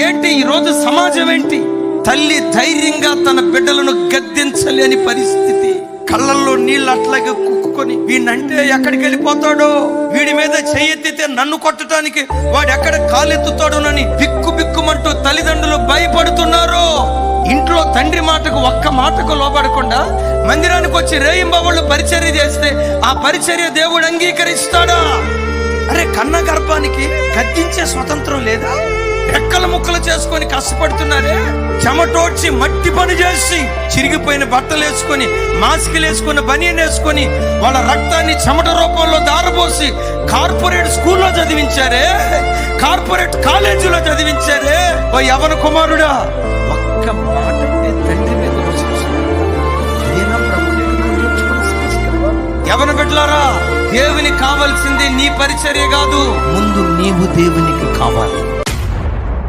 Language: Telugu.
ఏంటి ఈరోజు సమాజం ఏంటి? తల్లి ధైర్యంగా తన బిడ్డలను గద్దించలేని పరిస్థితి. కళ్ళల్లో నీళ్ళు అట్లాగే కుక్కుని, వీడినంటే ఎక్కడికి వెళ్ళిపోతాడో, వీడి మీద చెయ్యెత్తితే నన్ను కొట్టడానికి వాడు ఎక్కడ కాలెత్తుతాడోనని బిక్కుమంటూ తల్లిదండ్రులు భయపడుతున్నారు. ఇంట్లో తండ్రి మాటకు ఒక్క మాటకు లోబడకుండా మందిరానికి వచ్చి రేయింబవళ్ళు పరిచర్య చేస్తే ఆ పరిచర్య దేవుడు అంగీకరిస్తాడా? అరే, కన్న గర్భానికి గద్దించే స్వతంత్రం లేదా? రెక్కల ముక్కలు చేసుకొని కష్టపడుతున్నారే, చెమటోడ్చి మట్టి పని చేసి చిరిగిపోయిన బట్టలు వేసుకొని, మాస్కులు వేసుకొని, బనియన్ వేసుకొని, వాళ్ళ రక్తాన్ని చెమట రూపంలో దారబోసి కార్పొరేట్ స్కూల్లో చదివించారే, కార్పొరేట్ కాలేజీలో చదివించారే. ఓ యవన కుమారుడా, ఒక్క మాట తండ్రి మీద యవన బిడ్డలారా, దేవునికి కావాల్సింది నీ పరిచర్య కాదు, ముందు నీవు దేవునికి కావాలి.